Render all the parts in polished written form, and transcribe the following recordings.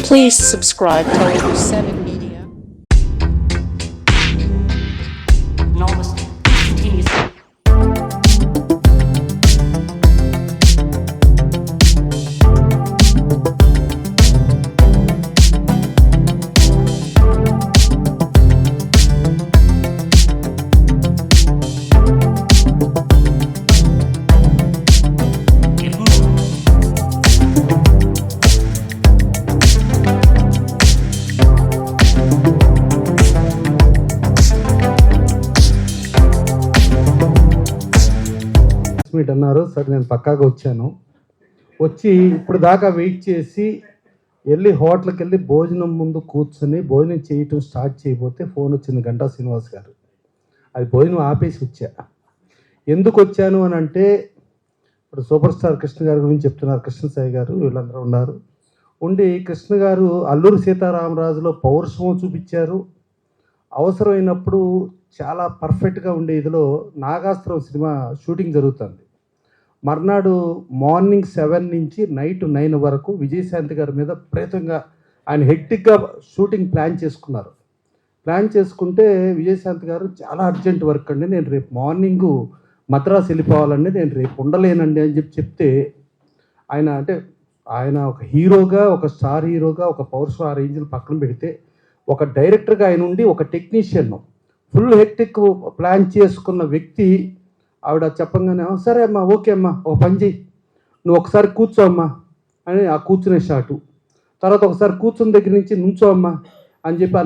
Please subscribe to Over 7 Media. Enormous continuous. Meet అన్నారు sir, నేను పక్కాగా వచ్చి ఇప్పుడు దాకా వెయిట్ చేసి వెళ్ళి హోటల్కి వెళ్ళి భోజనం ముందు కూర్చొని భోజనం చేయటం స్టార్ట్ చేయబోతే ఫోన్ వచ్చింది గంటా శ్రీనివాస్ గారు. అది భోజనం ఆపేసి వచ్చా. ఎందుకు వచ్చాను అని అంటే ఇప్పుడు సూపర్ స్టార్ కృష్ణ గారి గురించి చెప్తున్నారు, కృష్ణ సాయి గారు వీళ్ళందరూ ఉన్నారు. ఉండి కృష్ణ గారు అల్లూరి సీతారామరాజులో పౌరుషం చూపించారు. అవసరమైనప్పుడు చాలా పర్ఫెక్ట్గా ఉండే ఇదిలో నాగాస్త్రం సినిమా షూటింగ్ జరుగుతుంది. మర్నాడు మార్నింగ్ 7 నుంచి నైట్ 9 వరకు విజయశాంతి గారి మీద ప్రేతంగా ఆయన హెక్టిక్గా షూటింగ్ ప్లాన్ చేసుకున్నారు. ప్లాన్ చేసుకుంటే విజయశాంతి గారు చాలా అర్జెంట్ వర్క్ అండి, నేను రేపు మార్నింగు మద్రాసు వెళ్ళిపోవాలండి, నేను రేపు ఉండలేనండి అని చెప్తే ఆయన ఒక హీరోగా, ఒక స్టార్ హీరోగా, ఒక పౌరుష ఆ రేంజ్లు పక్కన పెడితే ఒక డైరెక్టర్గా ఆయన ఉండి ఒక టెక్నీషియన్ ఫుల్ హెక్టిక్ ప్లాన్ చేసుకున్న వ్యక్తి ఆవిడ చెప్పంగానే సరే అమ్మా, ఓకే అమ్మా, ఒక పని చెయ్యి, నువ్వు ఒకసారి కూర్చో అమ్మా అని ఆ కూర్చునే షాటు, తర్వాత ఒకసారి కూర్చున్న దగ్గర నుంచి నుంచో అమ్మా అని చెప్పి ఆ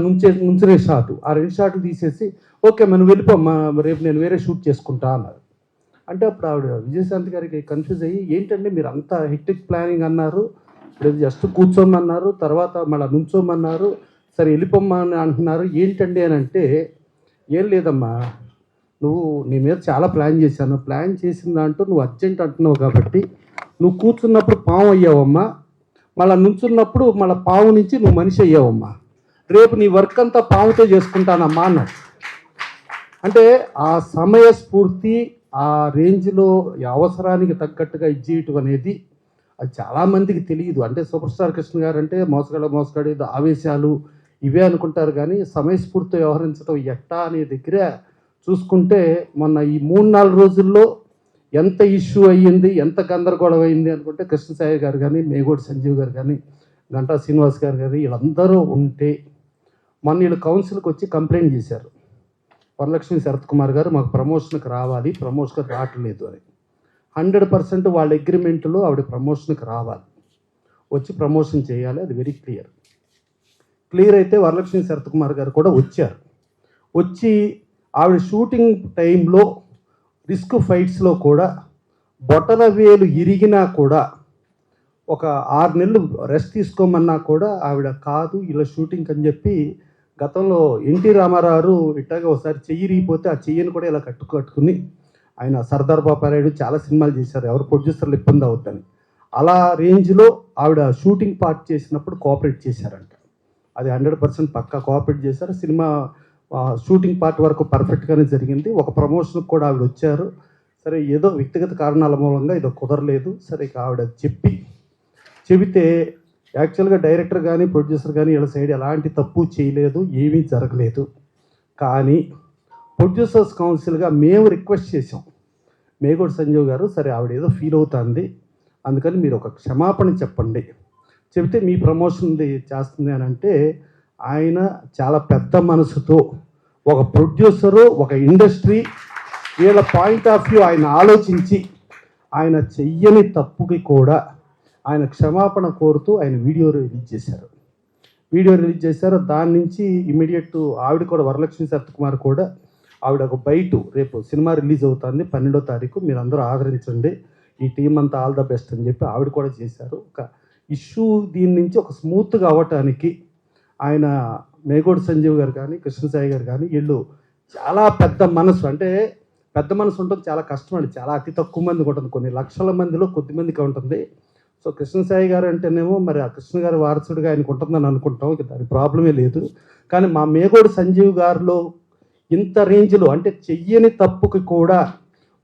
నుంచునే షాటు, ఆ 2 షాట్లు తీసేసి ఓకే అమ్మా నువ్వు వెళ్ళిపోమ్మా, రేపు నేను వేరే షూట్ చేసుకుంటా అన్నారు. అంటే అప్పుడు ఆవిడ విజయశాంతి గారికి కన్ఫ్యూజ్ అయ్యి, ఏంటంటే మీరు అంతా హెక్టిక్ ప్లానింగ్ అన్నారు, ఇప్పుడు జస్ట్ కూర్చోమన్నారు, తర్వాత మళ్ళీ నుంచోమన్నారు, సరే వెళ్ళిపోమ్మని అంటున్నారు, ఏంటండి అని అంటే ఏం లేదమ్మా, నువ్వు నీ మీద చాలా ప్లాన్ చేశాను, ప్లాన్ చేసిన దాంట్లో నువ్వు అర్జెంట్ అంటున్నావు కాబట్టి నువ్వు కూర్చున్నప్పుడు పాము అయ్యావమ్మా, మళ్ళీ నుంచున్నప్పుడు మళ్ళీ పాము నుంచి నువ్వు మనిషి అయ్యావమ్మా, రేపు నీ వర్క్ అంతా పాముతో చేసుకుంటానమ్మా అన్నాడు. అంటే ఆ సమయస్ఫూర్తి ఆ రేంజ్లో అవసరానికి తగ్గట్టుగా ఇచ్చేయటం అనేది అది చాలామందికి తెలియదు. అంటే సూపర్ స్టార్ కృష్ణ గారు అంటే మోసగాడు ఆవేశాలు ఇవే అనుకుంటారు, కానీ సమయస్ఫూర్తితో వ్యవహరించడం ఎట్టా అనే దగ్గర చూసుకుంటే మొన్న ఈ 3-4 రోజుల్లో ఎంత ఇష్యూ అయ్యింది, ఎంత గందరగోళం అయింది అనుకుంటే కృష్ణ సాయి గారు కానీ, మేగోడి సంజీవ్ గారు కానీ, గంటా శ్రీనివాస్ గారు కానీ వీళ్ళందరూ ఉంటే మొన్న వీళ్ళు కౌన్సిల్కి వచ్చి కంప్లైంట్ చేశారు. వరలక్ష్మి శరత్ కుమార్ గారు మాకు ప్రమోషన్కి రావాలి, ప్రమోషన్కి రావట్లేదు అని. 100% వాళ్ళ అగ్రిమెంట్లో ఆవిడ ప్రమోషన్కి రావాలి, వచ్చి ప్రమోషన్ చేయాలి, అది వెరీ క్లియర్ అయితే వరలక్ష్మి శరత్ కుమార్ గారు కూడా వచ్చారు. వచ్చి ఆవిడ షూటింగ్ టైంలో రిస్క్ ఫైట్స్లో కూడా బొటన వేలు ఇరిగినా కూడా ఒక 6 నెలలు రెస్ట్ తీసుకోమన్నా కూడా ఆవిడ కాదు ఇలా షూటింగ్ అని చెప్పి, గతంలో ఎన్టీ రామారావు ఇట్టాగా ఒకసారి చెయ్యి ఇరిగిపోతే ఆ చెయ్యిని కూడా ఇలా కట్టుకుని ఆయన సర్దార్ బాపారాయుడు చాలా సినిమాలు చేశారు, ఎవరు ప్రొడ్యూసర్లు ఇబ్బంది అవుద్దని, అలా రేంజ్లో ఆవిడ షూటింగ్ పార్ట్ చేసినప్పుడు కోఆపరేట్ చేశారంట. అది 100% పక్కా కోఆపరేట్ చేశారు. సినిమా షూటింగ్ పార్ట్ వరకు పర్ఫెక్ట్గానే జరిగింది. ఒక ప్రమోషన్కి కూడా ఆవిడ వచ్చారు. సరే ఏదో వ్యక్తిగత కారణాల మూలంగా ఏదో కుదరలేదు. సరే ఇక ఆవిడ చెబితే యాక్చువల్గా డైరెక్టర్ కానీ ప్రొడ్యూసర్ కానీ వీళ్ళ సైడ్ ఎలాంటి తప్పు చేయలేదు, ఏమీ జరగలేదు. కానీ ప్రొడ్యూసర్స్ కౌన్సిల్గా మేము రిక్వెస్ట్ చేసాం, మేగోడి సంజీవ్ గారు సరే ఆవిడ ఏదో ఫీల్ అవుతుంది, అందుకని మీరు ఒక క్షమాపణ చెప్పండి, చెబితే మీ ప్రమోషన్ చేస్తుంది అని అంటే, ఆయన చాలా పెద్ద మనసుతో ఒక ప్రొడ్యూసరు, ఒక ఇండస్ట్రీ వీళ్ళ పాయింట్ ఆఫ్ వ్యూ ఆయన ఆలోచించి ఆయన చెయ్యని తప్పుకి కూడా ఆయన క్షమాపణ కోరుతూ ఆయన వీడియో రిలీజ్ చేశారు. దాని నుంచి ఇమీడియట్ ఆవిడ కూడా వరలక్ష్మి శరత్ కుమార్ కూడా ఆవిడ ఒక బయట రేపు సినిమా రిలీజ్ అవుతుంది 12వ తారీఖు, మీరు అందరూ ఆదరించండి, ఈ టీం అంతా ఆల్ ద బెస్ట్ అని చెప్పి ఆవిడ కూడా చేశారు. ఒక ఇష్యూ దీని నుంచి ఒక స్మూత్గా అవ్వటానికి ఆయన మేగోడి సంజీవ్ గారు కానీ, కృష్ణసాయి గారు కానీ వీళ్ళు చాలా పెద్ద మనసు, అంటే పెద్ద మనసు ఉంటుంది చాలా కష్టం అండి, చాలా అతి తక్కువ మందికి ఉంటుంది, కొన్ని లక్షల మందిలో కొద్ది మందికి ఉంటుంది. సో కృష్ణసాయి గారు అంటేనేమో మరి ఆ కృష్ణ గారి వారసుడిగా ఆయనకు ఉంటుందని అనుకుంటాం, దాని ప్రాబ్లమే లేదు. కానీ మా మేగోడి సంజీవ్ గారిలో ఇంత రేంజ్లో అంటే చెయ్యని తప్పుకి కూడా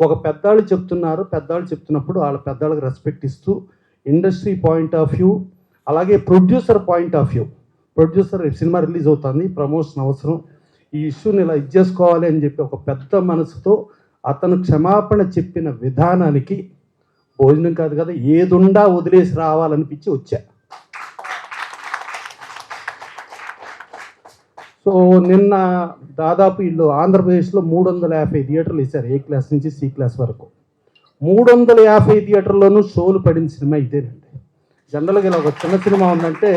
ఒక పెద్దాళ్ళు చెప్తున్నప్పుడు వాళ్ళ పెద్దాళ్ళకి రెస్పెక్ట్ ఇస్తూ ఇండస్ట్రీ పాయింట్ ఆఫ్ వ్యూ అలాగే producer point of view, producer cinema release అవుతుంది, ప్రమోషన్ అవసరం, ఈ ఇష్యూని ఇలా ఇచ్చేసుకోవాలి అని చెప్పి ఒక పెద్ద మనసుతో అతను క్షమాపణ చెప్పిన విధానానికి భోజనం కాదు కదా ఏదుండా వదిలేసి రావాలనిపించి వచ్చా. సో నిన్న దాదాపు వీళ్ళు ఆంధ్రప్రదేశ్లో 350 థియేటర్లు ఇచ్చారు, ఏ క్లాస్ నుంచి సి క్లాస్ వరకు. 350 థియేటర్లోనూ షోలు పడిన సినిమా ఇదేనండి. జనరల్గా ఇలా ఒక చిన్న సినిమా ఉందంటే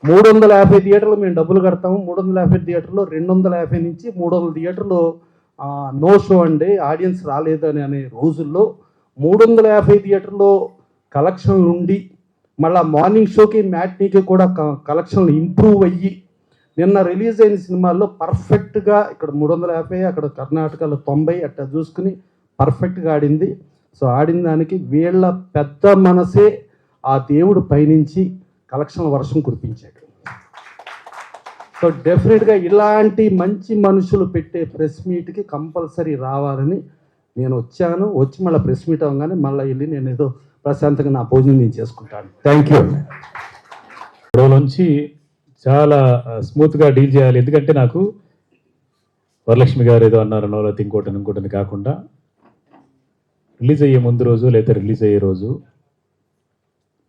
350 థియేటర్లు మేము డబ్బులు కడతాము, 350 థియేటర్లో 250 నుంచి 300 థియేటర్లు నో షో అండి, ఆడియన్స్ రాలేదు అనే రోజుల్లో 350 థియేటర్లో కలెక్షన్లు ఉండి మళ్ళీ మార్నింగ్ షోకి మ్యాట్నీకి కూడా కలెక్షన్లు ఇంప్రూవ్ అయ్యి నిన్న రిలీజ్ అయిన సినిమాల్లో పర్ఫెక్ట్గా ఇక్కడ 350, అక్కడ కర్ణాటకలో 90 అట్లా చూసుకుని పర్ఫెక్ట్గా ఆడింది. సో ఆడిన దానికి వీళ్ళ పెద్ద మనసే ఆ దేవుడు పైనుంచి కలెక్షన్ల వర్షం కురిపించాడు. సో డెఫినెట్గా ఇలాంటి మంచి మనుషులు పెట్టే ప్రెస్ మీట్కి కంపల్సరీ రావాలని నేను వచ్చాను. వచ్చి మళ్ళీ ప్రెస్ మీట్ అవ్వగానే మళ్ళీ వెళ్ళి నేను ఏదో ప్రశాంతంగా నా భోజనం నేను చేసుకుంటాను. Thank you. నుంచి చాలా స్మూత్గా డీల్ చేయాలి. ఎందుకంటే నాకు వరలక్ష్మి గారు ఏదో అన్నారనో లేకపోతే ఇంకోటిని కాకుండా రిలీజ్ అయ్యే ముందు రోజు లేదా రిలీజ్ అయ్యే రోజు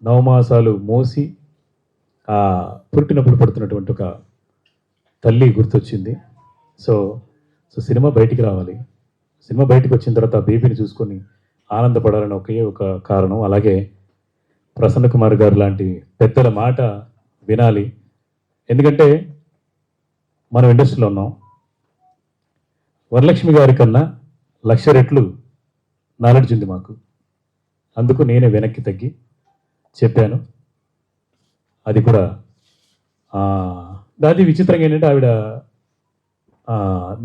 9 మాసాలు మోసి పుట్టినప్పుడు పడుతున్నటువంటి ఒక తల్లి గుర్తొచ్చింది. సో సినిమా బయటికి రావాలి, సినిమా బయటకు వచ్చిన తర్వాత బేబీని చూసుకొని ఆనందపడాలని ఒక కారణం. అలాగే ప్రసన్న కుమార్ గారు లాంటి పెద్దల మాట వినాలి. ఎందుకంటే మనం ఇండస్ట్రీలో ఉన్నాం. వరలక్ష్మి గారి కన్నా 1,00,000 రెట్లు నాలెడ్జ్ ఉంది మాకు. అందుకు నేనే వెనక్కి తగ్గి చెప్పాను. అది కూడా దాది విచిత్రంగా ఏంటంటే ఆవిడ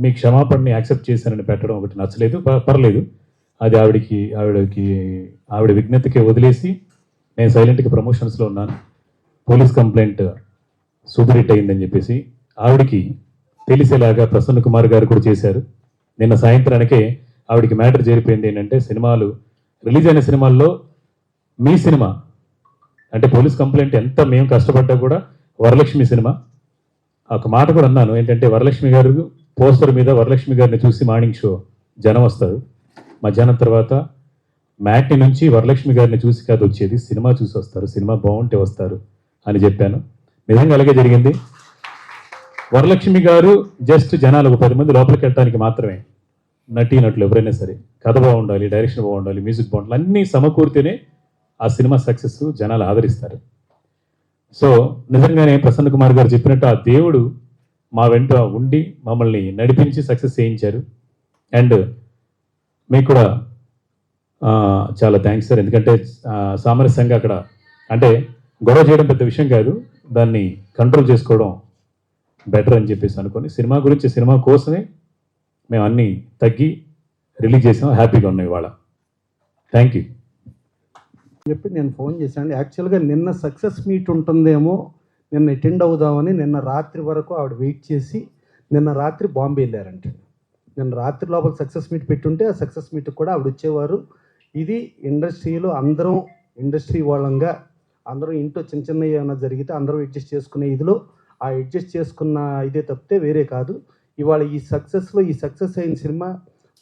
మీ క్షమాపణని యాక్సెప్ట్ చేశానని పెట్టడం ఒకటి నచ్చలేదు. పర్లేదు, అది ఆవిడ విజ్ఞతకే వదిలేసి నేను సైలెంట్గా ప్రమోషన్స్లో ఉన్నాను. పోలీస్ కంప్లైంట్ సూపర్ హిట్ అయిందని చెప్పేసి ఆవిడికి తెలిసేలాగా ప్రసన్న కుమార్ గారు కూడా చేశారు. నిన్న సాయంత్రానికే ఆవిడికి మ్యాటర్ చేరిపోయింది. ఏంటంటే సినిమాలు రిలీజ్ అయిన సినిమాల్లో మీ సినిమా అంటే పోలీస్ కంప్లైంట్ ఎంత మేము కష్టపడ్డా కూడా వరలక్ష్మి సినిమా ఒక మాట కూడా అన్నాను. ఏంటంటే వరలక్ష్మి గారు పోస్టర్ మీద వరలక్ష్మి గారిని చూసి మార్నింగ్ షో జనం వస్తారు, మధ్యాహ్నం తర్వాత మ్యాట్ని నుంచి వరలక్ష్మి గారిని చూసి కాదు వచ్చేది, సినిమా చూసి వస్తారు, సినిమా బాగుంటే వస్తారు అని చెప్పాను. నిజంగా అలాగే జరిగింది. వరలక్ష్మి గారు జస్ట్ జనాలు ఒక 10 మంది లోపలికి వెళ్ళడానికి మాత్రమే. నటులు ఎవరైనా సరే కథ బాగుండాలి, డైరెక్షన్ బాగుండాలి, మ్యూజిక్ బాగుండాలి, అన్నీ సమకూరితేనే ఆ సినిమా సక్సెస్, జనాలు ఆదరిస్తారు. సో నిజంగానే ప్రసన్న కుమార్ గారు చెప్పినట్టు ఆ దేవుడు మా వెంట ఉండి మమ్మల్ని నడిపించి సక్సెస్ చేయించారు. అండ్ మీకు కూడా చాలా థ్యాంక్స్ సార్. ఎందుకంటే సామరస్యంగా అక్కడ అంటే గొడవ చేయడం పెద్ద విషయం కాదు, దాన్ని కంట్రోల్ చేసుకోవడం బెటర్ అని చెప్పేసి అనుకొని సినిమా గురించి సినిమా కోసమే మేము అన్నీ తగ్గి రిలీజ్ చేసాం. హ్యాపీగా ఉన్నాయి ఇవాళ. థ్యాంక్ యూ చెప్పి నేను ఫోన్ చేశాను. యాక్చువల్గా నిన్న సక్సెస్ మీట్ ఉంటుందేమో నిన్న అటెండ్ అవుదామని నిన్న రాత్రి వరకు ఆవిడ వెయిట్ చేసి నిన్న రాత్రి బాంబే వెళ్ళారంటే. నిన్న రాత్రి లోపల సక్సెస్ మీట్ పెట్టుంటే ఆ సక్సెస్ మీట్కి కూడా ఆవిడ వచ్చేవారు. ఇది ఇండస్ట్రీలో అందరం ఇండస్ట్రీ వాళ్ళంగా అందరం ఇంట్లో చిన్న ఏమైనా జరిగితే అందరం అడ్జస్ట్ చేసుకునే ఇదిలో ఆ అడ్జస్ట్ చేసుకున్న ఇదే తప్పితే వేరే కాదు. ఇవాళ ఈ సక్సెస్ అయిన సినిమా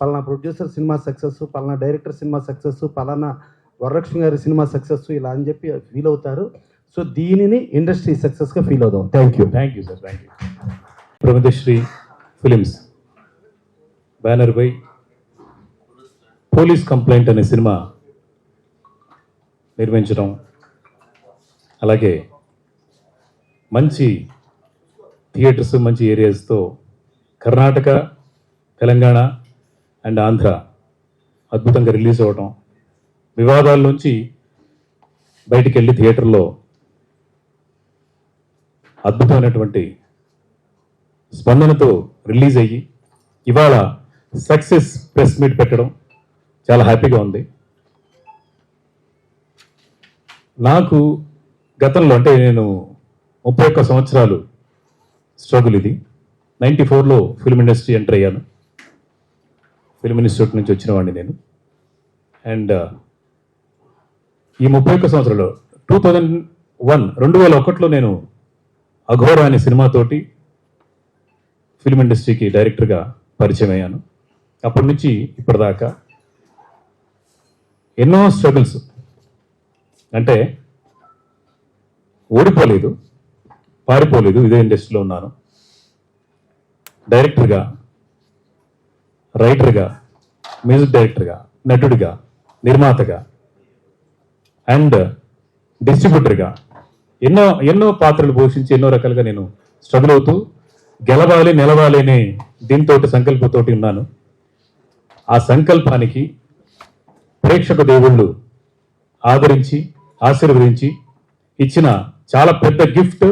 పలానా ప్రొడ్యూసర్ సినిమా సక్సెస్, పలానా డైరెక్టర్ సినిమా సక్సెస్, పలానా వరలక్ష్మి గారి సినిమా సక్సెస్ ఇలా అని చెప్పి ఫీల్ అవుతారు. సో దీనిని ఇండస్ట్రీ సక్సెస్గా ఫీల్ అవుదాం. Thank you sir. Thank you. Pramidasri films banner by police complaint అనే సినిమా నిర్మించడం, అలాగే మంచి థియేటర్స్ మంచి ఏరియాస్తో కర్ణాటక, తెలంగాణ అండ్ ఆంధ్ర అద్భుతంగా రిలీజ్ అవ్వటం, వివాదాల నుంచి బయటికి వెళ్ళి థియేటర్లో అద్భుతమైనటువంటి స్పందనతో రిలీజ్ అయ్యి ఇవాళ సక్సెస్ ప్రెస్ మీట్ పెట్టడం చాలా హ్యాపీగా ఉంది. నాకు గతంలో అంటే నేను 31 సంవత్సరాలు స్ట్రగుల్ ఇది. 94లో ఫిల్మ్ ఇండస్ట్రీ ఎంటర్ అయ్యాను. ఫిల్మ్ ఇన్స్టిట్యూట్ నుంచి వచ్చిన వాడిని నేను. అండ్ ఈ 31 సంవత్సరాలు 2001లో నేను అఘోరా అనే సినిమాతోటి ఫిల్మ్ ఇండస్ట్రీకి డైరెక్టర్గా పరిచయం అయ్యాను. అప్పటి నుంచి ఇప్పటిదాకా ఎన్నో స్ట్రగుల్స్, అంటే ఓడిపోలేదు, పారిపోలేదు, ఇదే ఇండస్ట్రీలో ఉన్నాను. డైరెక్టర్గా, రైటర్గా, మ్యూజిక్ డైరెక్టర్గా, నటుడిగా, నిర్మాతగా అండ్ డిస్ట్రిబ్యూటర్గా ఎన్నో ఎన్నో పాత్రలు పోషించి ఎన్నో రకాలుగా నేను స్ట్రగుల్ అవుతూ గెలవాలి నిలవాలి అనే దీంతో సంకల్పంతో ఉన్నాను. ఆ సంకల్పానికి ప్రేక్షక దేవుళ్ళు ఆదరించి ఆశీర్వదించి ఇచ్చిన చాలా పెద్ద గిఫ్ట్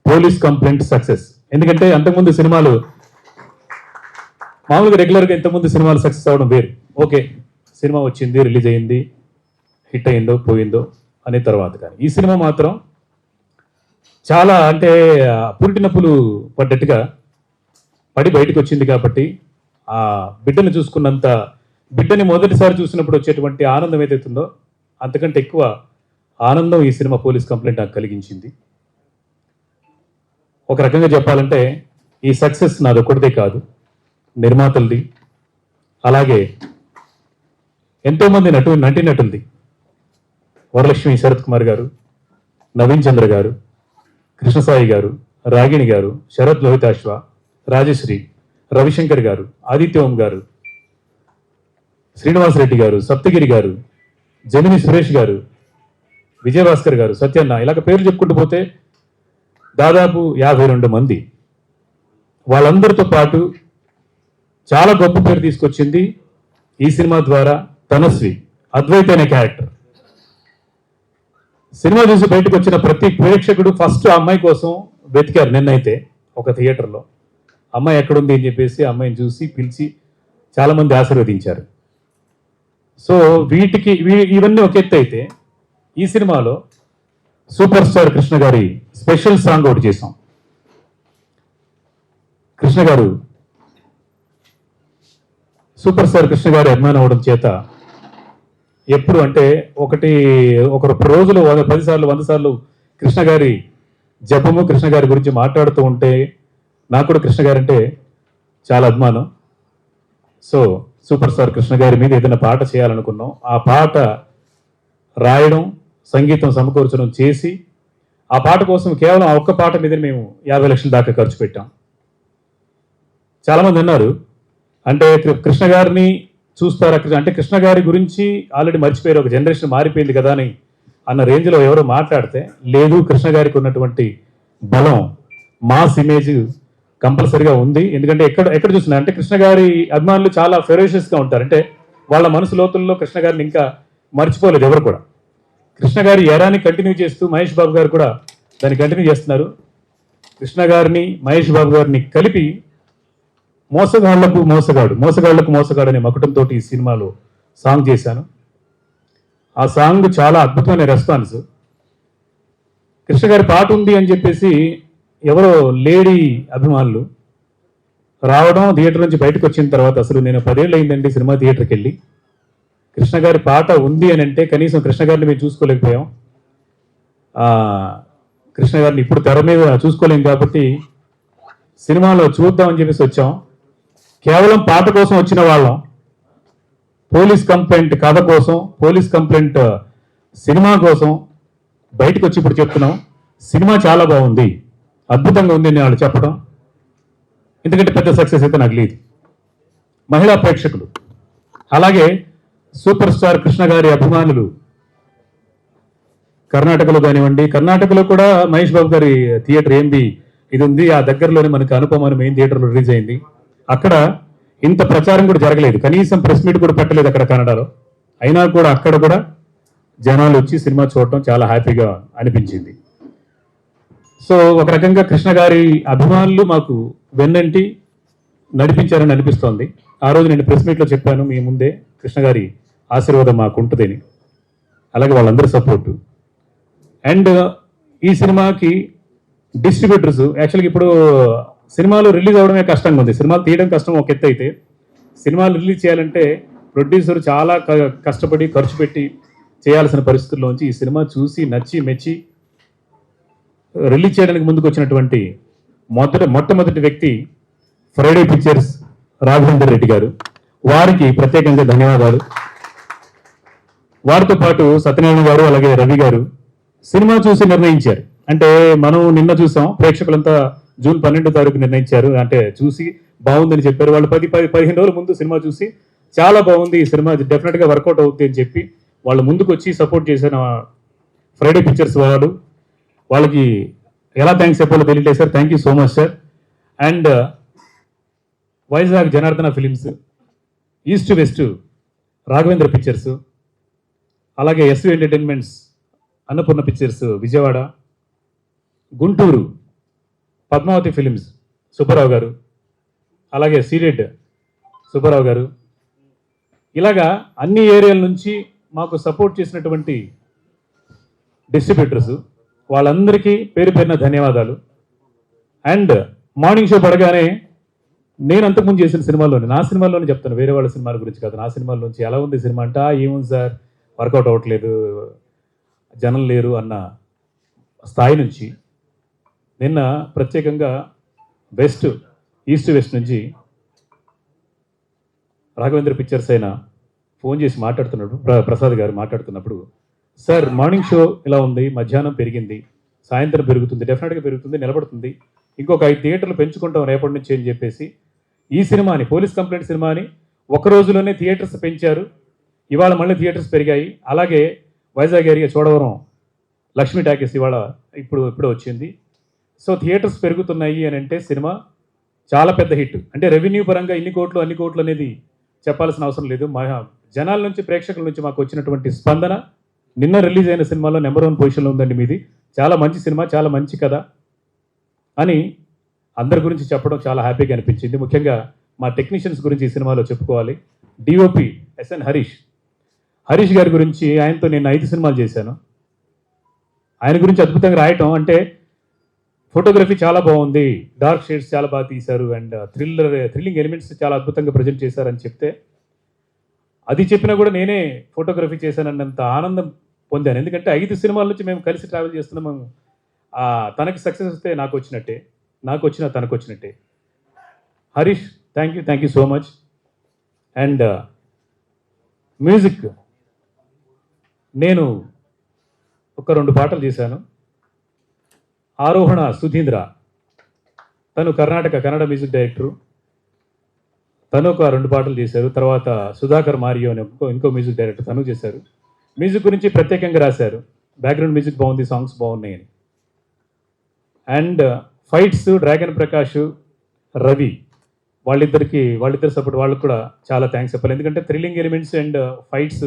పోలీస్ కంప్లైంట్ సక్సెస్. ఎందుకంటే అంతకుముందు సినిమాలు మామూలుగా రెగ్యులర్గా ఇంతకుముందు సినిమాలు సక్సెస్ అవ్వడం వేరు. ఓకే, సినిమా వచ్చింది, రిలీజ్ అయింది, హిట్ అయిందో పోయిందో అనే తర్వాత, కానీ ఈ సినిమా మాత్రం చాలా అంటే పురిటినప్పులు పడ్డట్టుగా పడి బయటకు వచ్చింది. కాబట్టి ఆ బిడ్డను చూసుకున్నంత, బిడ్డని మొదటిసారి చూసినప్పుడు వచ్చేటువంటి ఆనందం ఏదైతుందో అంతకంటే ఎక్కువ ఆనందం ఈ సినిమా పోలీస్ కంప్లైంట్ నాకు కలిగించింది. ఒక రకంగా చెప్పాలంటే ఈ సక్సెస్ నాది ఒక్కటిదే కాదు, నిర్మాతలది, అలాగే ఎంతోమంది నటీనటులది. వరలక్ష్మి శరత్ కుమార్ గారు, నవీన్ చంద్ర గారు, కృష్ణసాయి గారు, రాగిణి గారు, శరత్ లోహితాశ్వ, రాజశ్రీ, రవిశంకర్ గారు, ఆదిత్య ఓం గారు, శ్రీనివాసరెడ్డి గారు, సప్తగిరి గారు, జమిని సురేష్ గారు, విజయభాస్కర్ గారు, సత్యన్న, ఇలాగ పేర్లు చెప్పుకుంటూ పోతే దాదాపు 52 మంది. వాళ్ళందరితో పాటు చాలా గొప్ప పేరు తీసుకొచ్చింది ఈ సినిమా ద్వారా తనశ్రీ, అద్వైత అనే క్యారెక్టర్. సినిమా చూసి బయటకు వచ్చిన ప్రతి ప్రేక్షకుడు ఫస్ట్ ఆ అమ్మాయి కోసం వెతికారు. నిన్నైతే ఒక థియేటర్లో అమ్మాయి ఎక్కడుంది అని చెప్పేసి అమ్మాయిని చూసి పిలిచి చాలా మంది ఆశీర్వదించారు. సో ఇవన్నీ ఒక ఎత్తు అయితే, ఈ సినిమాలో సూపర్ స్టార్ కృష్ణ గారి స్పెషల్ సాంగ్ ఒకటి చేసాం. కృష్ణ గారు సూపర్ స్టార్ కృష్ణ గారి అభిమానం అవడం చేత ఎప్పుడు అంటే ఒక రోజులో 10 సార్లు 100 సార్లు కృష్ణ గారి జపము, కృష్ణ గారి గురించి మాట్లాడుతూ ఉంటే నాకు కూడా కృష్ణ గారు అంటే చాలా అభిమానం. సో సూపర్ స్టార్ కృష్ణ గారి మీద ఏదైనా పాట చేయాలనుకున్నాం. ఆ పాట రాయడం, సంగీతం సమకూర్చడం చేసి, ఆ పాట కోసం కేవలం ఆ ఒక్క పాట మీద మేము 50 లక్షల దాకా ఖర్చు పెట్టాం. చాలామంది అన్నారు, అంటే కృష్ణ గారిని చూస్తారా, అంటే కృష్ణ గారి గురించి ఆల్రెడీ మర్చిపోయారు, ఒక జనరేషన్ మారిపోయింది కదా అని అన్న రేంజ్లో ఎవరో మాట్లాడితే, లేదు, కృష్ణ గారికి ఉన్నటువంటి బలం, మాస్ ఇమేజ్ కంపల్సరీగా ఉంది. ఎందుకంటే ఎక్కడ చూసినా అంటే కృష్ణ గారి అభిమానులు చాలా ఫెరోషియస్గా ఉంటారు. అంటే వాళ్ళ మనసు లోతుల్లో కృష్ణ గారిని ఇంకా మర్చిపోలేదు ఎవరు కూడా. కృష్ణ గారి ఎరాని కంటిన్యూ చేస్తూ మహేష్ బాబు గారు కూడా దాన్ని కంటిన్యూ చేస్తున్నారు. కృష్ణ గారిని, మహేష్ బాబు గారిని కలిపి మోసగాళ్లకు మోసగాడు అనే మకుటంతో ఈ సినిమాలో సాంగ్ చేశాను. ఆ సాంగ్ చాలా అద్భుతమైన రెస్పాన్స్. కృష్ణ గారి పాట ఉంది అని చెప్పేసి ఎవరో లేడీ అభిమానులు రావడం, థియేటర్ నుంచి బయటకు వచ్చిన తర్వాత, అసలు నేను 10 ఏళ్ళు అయిందండి సినిమా థియేటర్కి వెళ్ళి, కృష్ణ గారి పాట ఉంది అని అంటే కనీసం కృష్ణ గారిని మేము చూసుకోలేకపోయాం. కృష్ణ గారిని ఇప్పుడు తెర మీద చూసుకోలేం కాబట్టి సినిమాలో చూద్దామని చెప్పేసి వచ్చాం. కేవలం పాట కోసం వచ్చిన వాళ్ళం, పోలీస్ కంప్లైంట్ కథ కోసం, పోలీస్ కంప్లైంట్ సినిమా కోసం బయటకు వచ్చి ఇప్పుడు చెప్తున్నాం, సినిమా చాలా బాగుంది, అద్భుతంగా ఉంది అని వాళ్ళు చెప్పడం. ఎందుకంటే పెద్ద సక్సెస్ అయితే నాకు లేదు. మహిళా ప్రేక్షకులు, అలాగే సూపర్ స్టార్ కృష్ణ గారి అభిమానులు కర్ణాటకలో కానివ్వండి, కర్ణాటకలో కూడా మహేష్ బాబు గారి థియేటర్ ఏంది ఇది ఉంది, ఆ దగ్గరలోనే మనకి అనుపమ మెయిన్ థియేటర్లో రిలీజ్ అయింది. అక్కడ ఇంత ప్రచారం కూడా జరగలేదు, కనీసం ప్రెస్ మీట్ కూడా పెట్టలేదు అక్కడ కన్నడలో. అయినా కూడా అక్కడ కూడా జనాలు వచ్చి సినిమా చూడటం చాలా హ్యాపీగా అనిపించింది. సో ఒక రకంగా కృష్ణ గారి అభిమానులు మాకు వెన్నంటి నడిపించారని అనిపిస్తోంది. ఆ రోజు నేను ప్రెస్ మీట్లో చెప్పాను మీ ముందే, కృష్ణ గారి ఆశీర్వాదం మాకు ఉంటుందని, అలాగే వాళ్ళందరి సపోర్టు. అండ్ ఈ సినిమాకి డిస్ట్రిబ్యూటర్స్, యాక్చువల్గా ఇప్పుడు సినిమాలు రిలీజ్ అవడమే కష్టంగా ఉంది. సినిమాలు తీయడం కష్టం ఒక ఎత్తు అయితే, సినిమాలు రిలీజ్ చేయాలంటే ప్రొడ్యూసర్ చాలా కష్టపడి ఖర్చు పెట్టి చేయాల్సిన పరిస్థితుల్లోంచి ఈ సినిమా చూసి నచ్చి మెచ్చి రిలీజ్ చేయడానికి ముందుకు వచ్చినటువంటి మొట్టమొదటి వ్యక్తి ఫ్రైడే పిక్చర్స్ రాఘవేందర్ రెడ్డి గారు, వారికి ప్రత్యేకంగా ధన్యవాదాలు. వారితో పాటు సత్యనారాయణ గారు అలాగే రవి గారు సినిమా చూసి నిర్ణయించారు. అంటే మనం నిన్న చూసాం, ప్రేక్షకులంతా జూన్ 12వ తారీఖు నిర్ణయించారు, అంటే చూసి బాగుందని చెప్పారు. వాళ్ళు 15 రోజుల ముందు సినిమా చూసి చాలా బాగుంది, ఈ సినిమా డెఫినెట్ గా వర్కౌట్ అవుతుంది అని చెప్పి వాళ్ళు ముందుకు వచ్చి సపోర్ట్ చేసిన ఫ్రైడే పిక్చర్స్ వాడు, వాళ్ళకి ఎలా థ్యాంక్స్ చెప్పాలో తెలియలేదు sir. Thank you so much sir. And Vizag Janardhana films, east west Raghavendra pictures, అలాగే SV entertainments Annapurna pictures Vijayawada, Guntur Padmavathi films Subbarao garu, అలాగే సీడెడ్ సుబ్బారావు గారు, ఇలాగా అన్ని ఏరియాల నుంచి మాకు సపోర్ట్ చేసినటువంటి డిస్ట్రిబ్యూటర్స్ వాళ్ళందరికీ పేరు పేరున ధన్యవాదాలు. అండ్ మార్నింగ్ షో పడగానే నేను అంతకుముందు చేసిన సినిమాల్లోనే, నా సినిమాల్లోనే చెప్తాను, వేరే వాళ్ళ సినిమాల గురించి కాదు, నా సినిమాల్లోంచి ఎలా ఉంది సినిమా అంటే ఏముంది సార్ వర్కౌట్ అవ్వట్లేదు, జనం లేరు అన్న స్థాయి నుంచి నిన్న ప్రత్యేకంగా ఈస్ట్ వెస్ట్ నుంచి రాఘవేంద్ర పిక్చర్స్ అయినా ఫోన్ చేసి మాట్లాడుతున్నప్పుడు ప్రసాద్ గారు మాట్లాడుతున్నప్పుడు, సార్ మార్నింగ్ షో ఇలా ఉంది, మధ్యాహ్నం పెరిగింది, సాయంత్రం పెరుగుతుంది, డెఫినెట్గా పెరుగుతుంది, నిలబడుతుంది, ఇంకొక 5 థియేటర్లు పెంచుకుంటాం రేపటి నుంచి అని చెప్పేసి ఈ సినిమాని, పోలీస్ కంప్లైంట్ సినిమాని ఒక రోజులోనే థియేటర్స్ పెంచారు. ఇవాళ మళ్ళీ థియేటర్స్ పెరిగాయి. అలాగే వైజాగ్ ఏరియా చోడవరం లక్ష్మీ టాకీస్ ఇవాళ ఇప్పుడు వచ్చింది. సో థియేటర్స్ పెరుగుతున్నాయి అని అంటే సినిమా చాలా పెద్ద హిట్. అంటే రెవెన్యూ పరంగా ఇన్ని కోట్లు అనేది చెప్పాల్సిన అవసరం లేదు. మా జనాల నుంచి, ప్రేక్షకుల నుంచి మాకు వచ్చినటువంటి స్పందన నిన్న రిలీజ్ అయిన సినిమాలో నెంబర్ 1 పొజిషన్లో ఉందండి మీది. చాలా మంచి సినిమా, చాలా మంచి కథ అని అందరి గురించి చెప్పడం చాలా హ్యాపీగా అనిపించింది. ముఖ్యంగా మా టెక్నీషియన్స్ గురించి ఈ సినిమాలో చెప్పుకోవాలి. డిఓపి ఎస్ఎన్ హరీష్ గారి గురించి, ఆయనతో నేను 5 సినిమాలు చేశాను. ఆయన గురించి అద్భుతంగా రాయటం, అంటే ఫోటోగ్రఫీ చాలా బాగుంది, డార్క్ షేడ్స్ చాలా బాగా తీశారు, అండ్ థ్రిల్లింగ్ ఎలిమెంట్స్ చాలా అద్భుతంగా ప్రజెంట్ చేశారని చెప్తే, అది చెప్పినా కూడా నేనే ఫోటోగ్రఫీ చేశానన్నంత ఆనందం పొందాను. ఎందుకంటే 5 సినిమాల నుంచి మేము కలిసి ట్రావెల్ చేస్తున్నాము. తనకి సక్సెస్ వస్తే నాకు వచ్చినట్టే, నాకు వచ్చినా తనకు వచ్చినట్టే. Harish, thank you so much. And music నేను ఒక 2 పాటలు చేశాను. ఆరోహణ సుధీంద్ర, తను కన్నడ మ్యూజిక్ డైరెక్టరు, తను ఒక 2 పాటలు చేశారు. తర్వాత సుధాకర్ మారియో అని ఇంకో మ్యూజిక్ డైరెక్టర్, తను చేశారు. మ్యూజిక్ గురించి ప్రత్యేకంగా రాశారు, బ్యాక్గ్రౌండ్ మ్యూజిక్ బాగుంది, సాంగ్స్ బాగున్నాయని. And fights dragon Prakash, Ravi, వాళ్ళిద్దరు సపోర్ట్, వాళ్ళకి కూడా చాలా థ్యాంక్స్ చెప్పాలి. ఎందుకంటే థ్రిల్లింగ్ ఎలిమెంట్స్ అండ్ ఫైట్స్,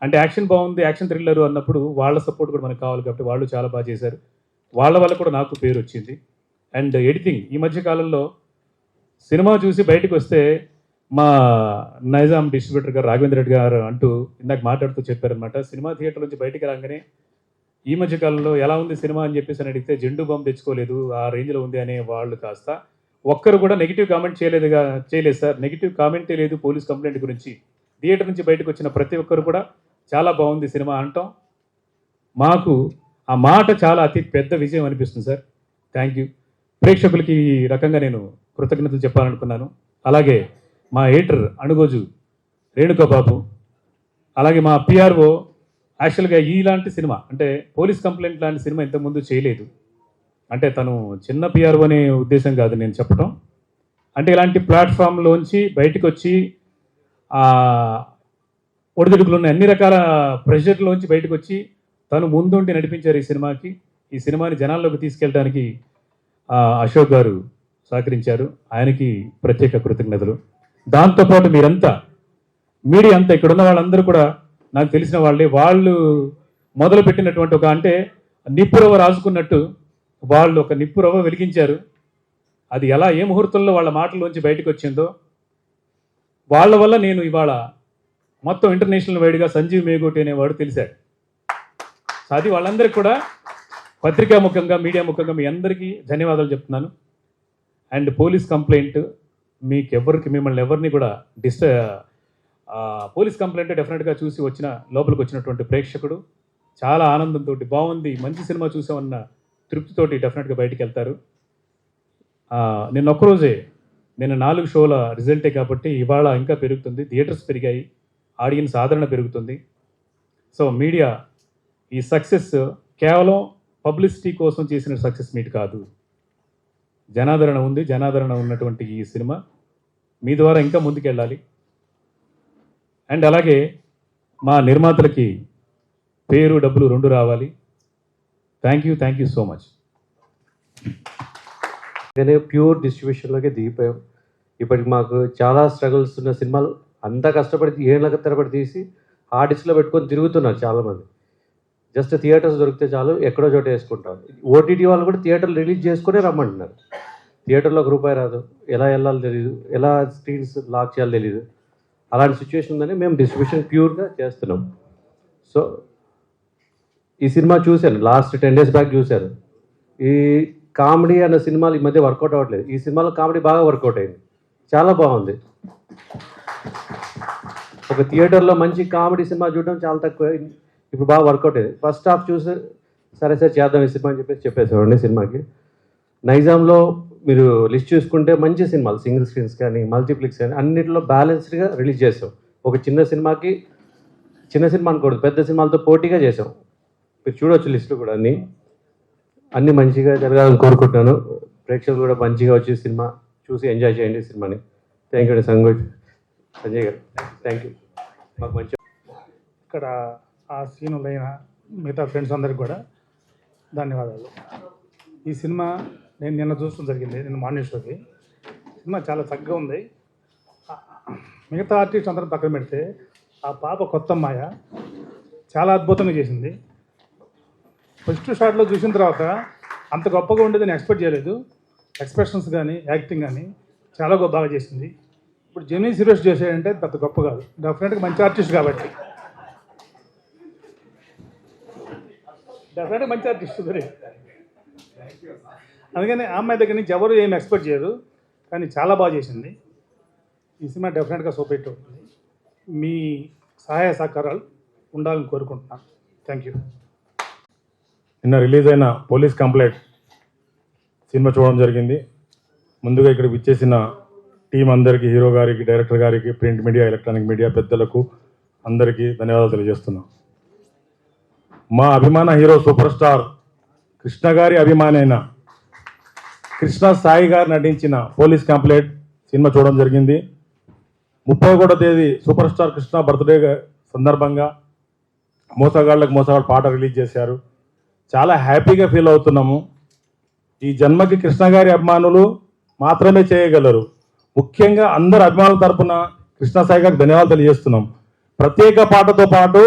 అంటే యాక్షన్ బాగుంది, యాక్షన్ థ్రిల్లర్ అన్నప్పుడు వాళ్ళ సపోర్ట్ కూడా మనకు కావాలి కాబట్టి వాళ్ళు చాలా బాగా చేశారు. వాళ్ళ వల్ల కూడా నాకు పేరు వచ్చింది. అండ్ ఎడిటింగ్, ఈ మధ్య కాలంలో సినిమా చూసి బయటకు వస్తే మా నైజాం డిస్ట్రిబ్యూటర్ గారు రాఘవేంద్ర రెడ్డి గారు అంటూ ఇందాక మాట్లాడుతూ చెప్పారనమాట, సినిమా థియేటర్ నుంచి బయటికి రాగానే ఈ మధ్య కాలంలో ఎలా ఉంది సినిమా అని చెప్పేసి అని అడిగితే జెండు బాంబు తెచ్చుకోలేదు, ఆ రేంజ్లో ఉంది అనే వాళ్ళు కాస్త ఒక్కరు కూడా నెగిటివ్ కామెంట్ చేయలేదు సార్. నెగిటివ్ కామెంటే లేదు పోలీస్ కంప్లైంట్ గురించి. థియేటర్ నుంచి బయటకు వచ్చిన ప్రతి ఒక్కరు కూడా చాలా బాగుంది సినిమా అంటాం. మాకు ఆ మాట చాలా అతి పెద్ద విజయం అనిపిస్తుంది సార్. Thank you. ప్రేక్షకులకి ఈ రకంగా నేను కృతజ్ఞతలు చెప్పాలనుకున్నాను. అలాగే మా ఎడిటర్ అణుగోజు రేణుకా బాబు, అలాగే మా పిఆర్ఓ, యాక్చువల్గా ఇలాంటి సినిమా అంటే పోలీస్ కంప్లైంట్ లాంటి సినిమా ఇంతకుముందు చేయలేదు. అంటే తను చిన్న పిఆర్ఓ అనే ఉద్దేశం కాదు నేను చెప్పడం, అంటే ఇలాంటి ప్లాట్ఫామ్లోంచి బయటకు వచ్చి ఒడిదుడుకులు ఉన్న అన్ని రకాల ప్రెషర్లోంచి బయటకు వచ్చి తను ముందుండి నడిపించారు ఈ సినిమాకి. ఈ సినిమాని జనాల్లోకి తీసుకెళ్ళడానికి అశోక్ గారు సహకరించారు, ఆయనకి ప్రత్యేక కృతజ్ఞతలు. దాంతోపాటు మీరంతా, మీడియా అంతా, ఇక్కడ ఉన్న వాళ్ళందరూ కూడా నాకు తెలిసిన వాళ్ళే. వాళ్ళు మొదలుపెట్టినటువంటి ఒక, అంటే నిప్పురవ్వ రాసుకున్నట్టు వాళ్ళు ఒక నిప్పురవ్వ వెలిగించారు. అది ఎలా ఏ ముహూర్తంలో వాళ్ళ మాటల్లోంచి బయటకు వచ్చిందో, వాళ్ళ వల్ల నేను ఇవాళ మొత్తం ఇంటర్నేషనల్ వైడ్గా సంజీవ్ మేగోటి అనేవాడు తెలిసాడు. అది వాళ్ళందరికీ కూడా పత్రికా ముఖంగా, మీడియా ముఖంగా మీ అందరికీ ధన్యవాదాలు చెప్తున్నాను. అండ్ పోలీస్ కంప్లైంట్ మిమ్మల్ని ఎవరిని కూడా పోలీస్ కంప్లైంట్ డెఫినెట్గా చూసి లోపలికి వచ్చినటువంటి ప్రేక్షకుడు చాలా ఆనందంతో బాగుంది, మంచి సినిమా చూసామన్న తృప్తితోటి డెఫినెట్గా బయటికి వెళ్తారు. నిన్న ఒక్కరోజే, నిన్న 4 షోల రిజల్టే కాబట్టి ఇవాళ ఇంకా పెరుగుతుంది. థియేటర్స్ పెరిగాయి, ఆడియన్స్ ఆదరణ పెరుగుతుంది. సో మీడియా ఈ సక్సెస్ కేవలం పబ్లిసిటీ కోసం చేసిన సక్సెస్ మీట్ కాదు. జనాదరణ ఉంది. జనాదరణ ఉన్నటువంటి ఈ సినిమా మీ ద్వారా ఇంకా ముందుకెళ్ళాలి. అండ్ అలాగే మా నిర్మాతలకి పేరు డబ్బులు 2 రావాలి. Thank you so much. కానీ ప్యూర్ డిస్ట్రిబ్యూషన్లోకి దిగిపోయాం. ఇప్పటికి మాకు చాలా స్ట్రగుల్స్ ఉన్న సినిమాలు అంతా కష్టపడి ఏళ్ళకి తరబడి తీసి హార్డ్ డిస్క్లో పెట్టుకొని తిరుగుతున్నారు చాలామంది. జస్ట్ థియేటర్స్ దొరికితే చాలు ఎక్కడో చోట వేసుకుంటాం. ఓటీటీ వాళ్ళు కూడా థియేటర్లు రిలీజ్ చేసుకునే రమ్మంటున్నారు. థియేటర్లో ₹1 రాదు, ఎలా వెళ్ళాలో తెలియదు, ఎలా స్క్రీన్స్ లాక్ చేయాలో తెలియదు. అలాంటి సిచ్యువేషన్ ఉందని మేము డిస్ట్రిబ్యూషన్ ప్యూర్గా చేస్తున్నాం. సో ఈ సినిమా చూశాను, లాస్ట్ 10 days బ్యాక్ చూశాను. ఈ కామెడీ అన్న సినిమాలు ఈ మధ్య వర్కౌట్ అవ్వట్లేదు. ఈ సినిమాలో కామెడీ బాగా వర్కౌట్ అయింది, చాలా బాగుంది. ఒక థియేటర్లో మంచి కామెడీ సినిమా చూడడం చాలా తక్కువ, ఇప్పుడు బాగా వర్కౌట్ అయింది. ఫస్ట్ హాఫ్ చూసి సరే చేద్దాం ఈ సినిమా అని చెప్పేసామండి. సినిమాకి నైజాంలో మీరు లిస్ట్ చూసుకుంటే మంచి సినిమాలు సింగిల్ స్క్రీన్స్ కానీ మల్టీప్లెక్స్ కానీ అన్నింటిలో బ్యాలెన్స్డ్గా రిలీజ్ చేసాం. ఒక చిన్న సినిమాకి, చిన్న సినిమా అనకూడదు, పెద్ద సినిమాలతో పోటీగా చేసాం. మీరు చూడవచ్చు లిస్టు కూడా అన్నీ మంచిగా జరగాలని కోరుకుంటున్నాను. ప్రేక్షకులు కూడా మంచిగా వచ్చి సినిమా చూసి ఎంజాయ్ చేయండి సినిమాని. థ్యాంక్ యూ అండి సంజయ్ గారు, థ్యాంక్ యూ. మాకు మంచి ఇక్కడ ఆ సీనులైన మిగతా ఫ్రెండ్స్ అందరికి కూడా ధన్యవాదాలు. ఈ సినిమా నేను నిన్న చూడడం జరిగింది, నిన్న మార్నింగ్ షోకి. సినిమా చాలా చక్కగా ఉంది. మిగతా ఆర్టిస్ట్ అందరం పక్కన పెడితే ఆ పాప కొత్త అమ్మాయ చాలా అద్భుతంగా చేసింది. ఫస్ట్ షాట్లో చూసిన తర్వాత అంత గొప్పగా ఉండేదని ఎక్స్పెక్ట్ చేయలేదు. ఎక్స్ప్రెషన్స్ కానీ యాక్టింగ్ కానీ చాలా బాగా చేసింది. ఇప్పుడు జెమినీ సురేష్ చేసాడంటే పెద్ద గొప్ప కాదు, డెఫినెట్గా మంచి ఆర్టిస్ట్ కాబట్టి. డెఫినెట్గా మంచి ఆర్టిస్ట్ సురేష్. అందుకని ఆ అమ్మాయి దగ్గర నుంచి ఎవరు ఏం ఎక్స్పెక్ట్ చేయరు, కానీ చాలా బాగా చేసింది. ఈ సినిమా డెఫినెట్గా సూపర్ హిట్ అవుతుంది. మీ సహాయ సహకారాలు ఉండాలని కోరుకుంటున్నాను. Thank you. నిన్న రిలీజ్ అయిన పోలీస్ కంప్లైంట్ సినిమా చూడడం జరిగింది. ముందుగా ఇక్కడ విచ్చేసిన టీం అందరికీ, హీరో గారికి, డైరెక్టర్ గారికి, ప్రింట్ మీడియా, ఎలక్ట్రానిక్ మీడియా పెద్దలకు అందరికీ ధన్యవాదాలు తెలియజేస్తున్నాం. మా అభిమాన హీరో సూపర్ స్టార్ కృష్ణ గారి అభిమాని అయిన కృష్ణ సాయి గారు నటించిన పోలీస్ కంప్లైంట్ సినిమా చూడడం జరిగింది. 31వ తేదీ సూపర్ స్టార్ కృష్ణ బర్త్డే సందర్భంగా మోసగాళ్ళ పాట రిలీజ్ చేశారు. చాలా హ్యాపీగా ఫీల్ అవుతున్నాము. ఈ జన్మకి కృష్ణ గారి అభిమానులు మాత్రమే చేయగలరు. ముఖ్యంగా అందరు అభిమానుల తరపున కృష్ణ సాయి గారికి ధన్యవాదాలు తెలియజేస్తున్నాం. ప్రత్యేక పాటతో పాటు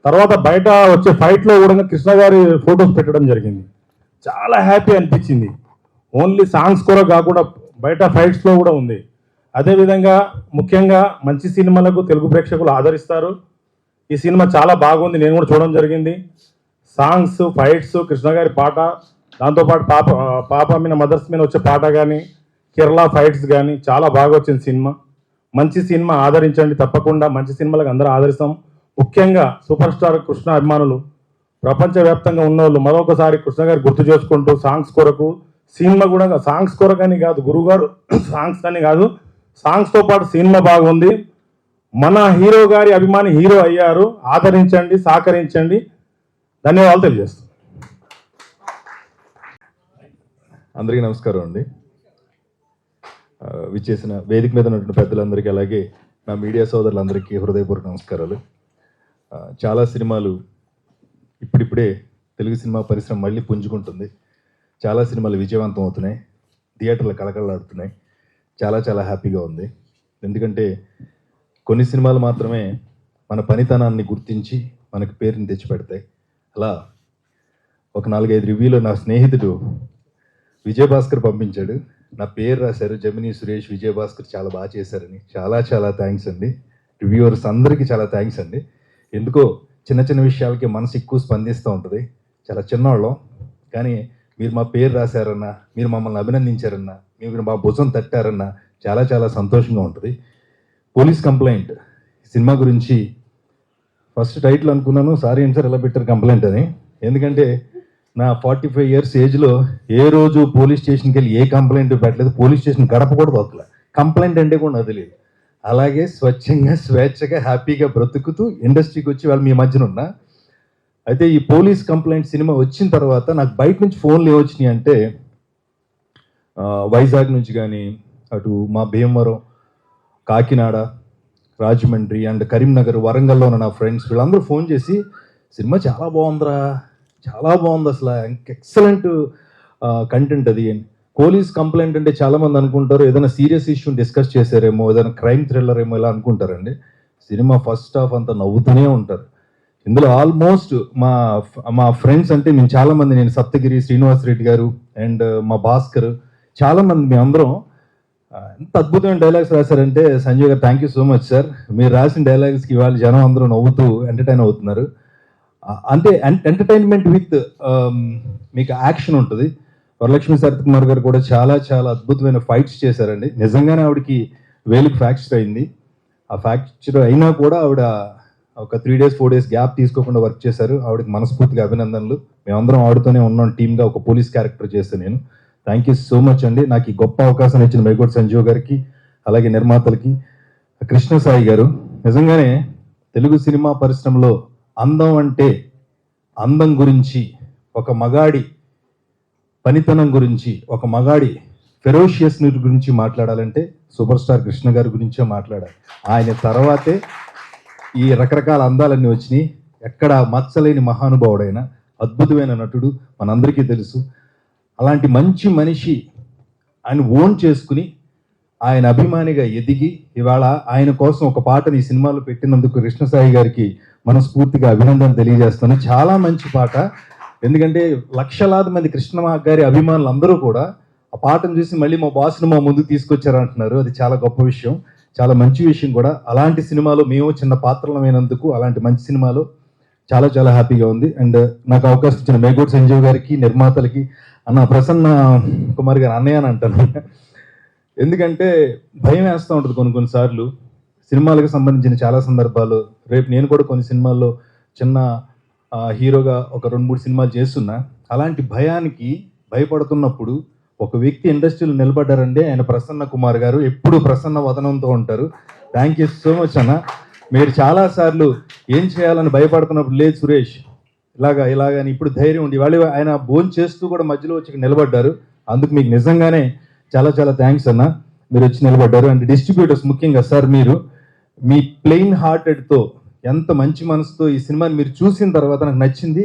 తర్వాత బయట వచ్చే ఫైట్లో కూడా కృష్ణ గారి ఫొటోస్ పెట్టడం జరిగింది. చాలా హ్యాపీ అనిపించింది. ఓన్లీ సాంగ్స్ కూడా కాకుండా బయట ఫైట్స్లో కూడా ఉంది. అదేవిధంగా ముఖ్యంగా మంచి సినిమాలకు తెలుగు ప్రేక్షకులు ఆదరిస్తారు. ఈ సినిమా చాలా బాగుంది, నేను కూడా చూడడం జరిగింది. సాంగ్స్, ఫైట్స్, కృష్ణ గారి పాట, దాంతోపాటు పాప మీద మదర్స్ మీద వచ్చే పాట కానీ, కేరళ ఫైట్స్ కానీ చాలా బాగా వచ్చింది సినిమా. మంచి సినిమా, ఆదరించండి తప్పకుండా. మంచి సినిమాలకు అందరూ ఆదరిస్తాం. ముఖ్యంగా సూపర్ స్టార్ కృష్ణ అభిమానులు ప్రపంచవ్యాప్తంగా ఉన్నవాళ్ళు మరొకసారి కృష్ణ గారు గుర్తు చేసుకుంటూ సాంగ్స్ కొరకు, సినిమా కూడా సాంగ్స్ కొరకని కాదు, గురుగారు సాంగ్స్ అని కాదు, సాంగ్స్తో పాటు సినిమా బాగుంది. మన హీరో గారి అభిమాని హీరో అయ్యారు. ఆదరించండి, సహకరించండి. ధన్యవాదాలు తెలియజేస్తాం. అందరికీ నమస్కారం అండి. విచ్చేసిన వేదిక మీద ఉన్నటువంటి పెద్దలందరికీ, అలాగే నా మీడియా సోదరులందరికీ హృదయపూర్వక నమస్కారాలు. చాలా సినిమాలు ఇప్పుడిప్పుడే తెలుగు సినిమా పరిశ్రమ మళ్ళీ పుంజుకుంటుంది. చాలా సినిమాలు విజయవంతం అవుతున్నాయి, థియేటర్లు కళకళలాడుతున్నాయి. చాలా చాలా హ్యాపీగా ఉంది. ఎందుకంటే కొన్ని సినిమాలు మాత్రమే మన పనితనాన్ని గుర్తించి మనకు పేరుని తెచ్చిపెడతాయి. అలా ఒక 4-5 రివ్యూలో నా స్నేహితుడు విజయభాస్కర్ పంపించాడు. నా పేరు రాశారు, జమినీ సురేష్, విజయభాస్కర్ చాలా బాగా చేశారని. చాలా చాలా థ్యాంక్స్ అండి. రివ్యూవర్స్ అందరికీ చాలా థ్యాంక్స్ అండి. ఎందుకో చిన్న చిన్న విషయాలకి మనసు ఎక్కువ స్పందిస్తూ ఉంటుంది. చాలా చిన్నవాళ్ళం, కానీ మీరు మా పేరు రాశారన్నా, మీరు మమ్మల్ని అభినందించారన్నా, మీరు మా భుజం తట్టారన్నా చాలా చాలా సంతోషంగా ఉంటుంది. పోలీస్ కంప్లైంట్ సినిమా గురించి ఫస్ట్ టైటిల్ అనుకున్నాను, సారీ ఏం సార్ ఎలా పెట్టారు కంప్లైంట్ అని. ఎందుకంటే నా 45 ఇయర్స్ ఏజ్లో ఏ రోజు పోలీస్ స్టేషన్కి వెళ్ళి ఏ కంప్లైంట్ పెట్టలేదు, పోలీస్ స్టేషన్ గడప కూడా దొక్కలే, కంప్లైంట్ అంటే కూడా నాకు తెలియదు. అలాగే స్వచ్ఛంగా స్వేచ్ఛగా హ్యాపీగా బ్రతుకుతూ ఇండస్ట్రీకి వచ్చి వాళ్ళు మీ మధ్యన ఉన్నా. అయితే ఈ పోలీస్ కంప్లైంట్ సినిమా వచ్చిన తర్వాత నాకు బయట నుంచి ఫోన్లు ఏమొచ్చినాయి అంటే వైజాగ్ నుంచి కానీ అటు మా భీమవరం, కాకినాడ, రాజమండ్రి అండ్ కరీంనగర్, వరంగల్లో ఉన్న నా ఫ్రెండ్స్ వీళ్ళందరూ ఫోన్ చేసి సినిమా చాలా బాగుందిరా, చాలా బాగుంది, అసలు ఎక్సలెంట్ కంటెంట్ అది. పోలీస్ కంప్లైంట్ అంటే చాలామంది అనుకుంటారు ఏదైనా సీరియస్ ఇష్యూని డిస్కస్ చేశారేమో, ఏదైనా క్రైమ్ థ్రిల్లర్ ఏమో ఇలా అనుకుంటారండి. సినిమా ఫస్ట్ హాఫ్ అంతా నవ్వుతూనే ఉంటారు. ఇందులో ఆల్మోస్ట్ మా ఫ్రెండ్స్ అంటే నేను చాలామంది, నేను సప్తగిరి, శ్రీనివాస్ రెడ్డి గారు అండ్ మా భాస్కర్, చాలామంది మేమందరం ఎంత అద్భుతమైన డైలాగ్స్ రాశారంటే సంజయ్ గారు thank you so much sir. మీరు రాసిన డైలాగ్స్కి ఇవాళ జనం అందరూ నవ్వుతూ ఎంటర్టైన్ అవుతున్నారు. అంటే ఎంటర్టైన్మెంట్ విత్ మీకు యాక్షన్ ఉంటుంది. వరలక్ష్మి సరత్కుమార్ గారు కూడా చాలా చాలా అద్భుతమైన ఫైట్స్ చేశారండి. నిజంగానే ఆవిడకి వేలుకి ఫ్రాక్చర్ అయింది. ఆ ఫ్రాక్చర్ అయినా కూడా ఆవిడ ఒక 3 days 4 days గ్యాప్ తీసుకోకుండా వర్క్ చేశారు. ఆవిడకి మనస్ఫూర్తిగా అభినందనలు. మేమందరం ఆవిడతోనే ఉన్నాం టీమ్గా, ఒక పోలీస్ క్యారెక్టర్ చేస్తాను నేను. థ్యాంక్ యూ సో మచ్ అండి. నాకు ఈ గొప్ప అవకాశం ఇచ్చిన మేకోటి సంజీవ్ గారికి, అలాగే నిర్మాతలకి, కృష్ణ సాయి గారు. నిజంగానే తెలుగు సినిమా పరిశ్రమలో అందం అంటే, అందం గురించి, ఒక మగాడి పనితనం గురించి, ఒక మగాడి ఫెరోషియస్నెస్ గురించి మాట్లాడాలంటే సూపర్ స్టార్ కృష్ణ గారి గురించే మాట్లాడాలి. ఆయన తర్వాతే ఈ రకరకాల అందాలన్నీ వచ్చినాయి. ఎక్కడ మచ్చలేని మహానుభావుడైన అద్భుతమైన నటుడు, మనందరికీ తెలుసు. అలాంటి మంచి మనిషి ఆయన ఓన్ చేసుకుని ఆయన అభిమానిగా ఎదిగి ఇవాళ ఆయన కోసం ఒక పాటని ఈ సినిమాలో పెట్టినందుకు కృష్ణసాయి గారికి మనస్ఫూర్తిగా అభినందన తెలియజేస్తాను. చాలా మంచి పాట. ఎందుకంటే లక్షలాది మంది కృష్ణ గారి అభిమానులు అందరూ కూడా ఆ పాటను చూసి మళ్ళీ మా బాస్ను మా ముందుకు తీసుకొచ్చారంటున్నారు. అది చాలా గొప్ప విషయం, చాలా మంచి విషయం కూడా. అలాంటి సినిమాలో మేము చిన్న పాత్రలమైనందుకు, అలాంటి మంచి సినిమాలో చాలా చాలా హ్యాపీగా ఉంది. అండ్ నాకు అవకాశం ఇచ్చిన మేకోటి సంజీవ్ గారికి, నిర్మాతలకి, అన్న ప్రసన్న కుమార్ గారు అన్నయ్య అని అంటాను. ఎందుకంటే భయం వేస్తూ ఉంటుంది కొన్నిసార్లు సినిమాలకు సంబంధించిన చాలా సందర్భాలు. రేపు నేను కూడా కొన్ని సినిమాల్లో చిన్న హీరోగా ఒక 2-3 సినిమాలు చేస్తున్నా. అలాంటి భయానికి భయపడుతున్నప్పుడు ఒక వ్యక్తి ఇండస్ట్రీలో నిలబడ్డారంటే ఆయన ప్రసన్న కుమార్ గారు. ఎప్పుడు ప్రసన్న వదనంతో ఉంటారు. థ్యాంక్ యూ సో మచ్ అన్న. మీరు చాలాసార్లు ఏం చేయాలని భయపడుతున్నప్పుడు లేదు సురేష్ ఇలాగని ఇప్పుడు ధైర్యం ఉండి వాళ్ళు ఆయన భోజనం చేస్తూ కూడా మధ్యలో వచ్చి నిలబడ్డారు. అందుకు మీకు నిజంగానే చాలా చాలా థ్యాంక్స్ అన్న, మీరు వచ్చి నిలబడ్డారు. అండ్ డిస్ట్రిబ్యూటర్స్ ముఖ్యంగా సార్, మీరు మీ ప్లెయిన్ హార్టెడ్తో, ఎంత మంచి మనసుతో ఈ సినిమాని మీరు చూసిన తర్వాత నాకు నచ్చింది.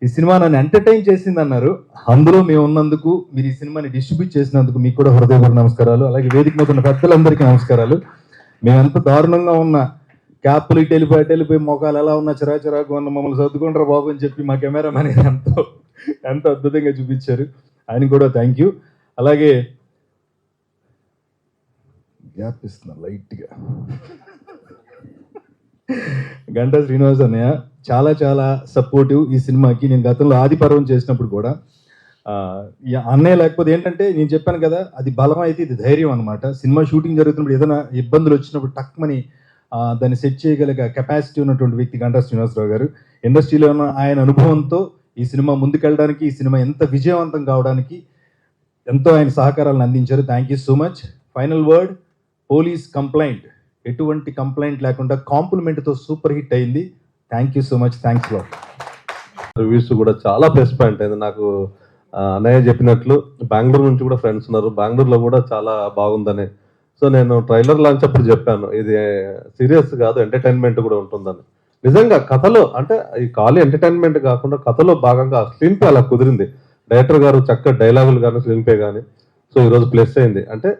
ఈ సినిమా నన్ను ఎంటర్టైన్ చేసింది అన్నారు. అందులో మేము ఉన్నందుకు, మీరు ఈ సినిమాని డిస్ట్రిబ్యూట్ చేసినందుకు మీకు కూడా హృదయపూర్వక నమస్కారాలు. అలాగే వేదిక మీద ఉన్న పెద్దలందరికీ నమస్కారాలు. మేము ఎంత దారుణంగా ఉన్న క్యాప్లు ఇటు వెళ్ళిపోయి మొఖాలు ఎలా ఉన్నా చిరాకు ఉన్న మమ్మల్ని సర్దుకుంటారా బాబు అని చెప్పి మా కెమెరామెన్ ఎంతో అద్భుతంగా చూపించారు. ఆయన కూడా థ్యాంక్ యూ. అలాగే గ్యాప్ ఇస్తున్నా లైట్గా, గంటా శ్రీనివాస్ అన్నయ్య చాలా చాలా సపోర్టివ్ ఈ సినిమాకి. నేను గతంలో ఆదిపర్వం చేసినప్పుడు కూడా అన్నయ్య లేకపోతే ఏంటంటే నేను చెప్పాను కదా, అది బలం అయితే ఇది ధైర్యం అనమాట. సినిమా షూటింగ్ జరుగుతున్నప్పుడు ఏదైనా ఇబ్బందులు వచ్చినప్పుడు టక్మని దాన్ని సెట్ చేయగలిగే కెపాసిటీ ఉన్నటువంటి వ్యక్తి గంటా శ్రీనివాసరావు గారు. ఇండస్ట్రీలో ఉన్న ఆయన అనుభవంతో ఈ సినిమా ముందుకెళ్ళడానికి, ఈ సినిమా ఎంత విజయవంతం కావడానికి ఎంతో ఆయన సహకారాలను అందించారు. Thank you so much. Final word, police complaint ఎటువంటి కంప్లైంట్ లేకుండా కాంప్లిమెంట్తో సూపర్ హిట్ అయింది. Thank you so much. Thanks lot. Reviews కూడా చాలా ప్లస్ పాయింట్ అయింది నాకు. అన్నయ్య చెప్పినట్లు బెంగళూరు నుంచి కూడా ఫ్రెండ్స్ ఉన్నారు, బెంగళూరులో కూడా చాలా బాగుందని. సో నేను ట్రైలర్ లాంచ్ అప్పుడు చెప్పాను ఇది సీరియస్ కాదు, ఎంటర్టైన్మెంట్ కూడా ఉంటుందని. నిజంగా కథలో అంటే ఈ ఖాళీ ఎంటర్టైన్మెంట్ కాకుండా కథలో భాగంగా స్క్రీన్ ప్లే అలా కుదిరింది. డైరెక్టర్ గారు చక్కగా డైలాగులు కానీ స్క్రీన్ ప్లే కానీ. సో ఈరోజు ప్లస్ అయింది. అంటే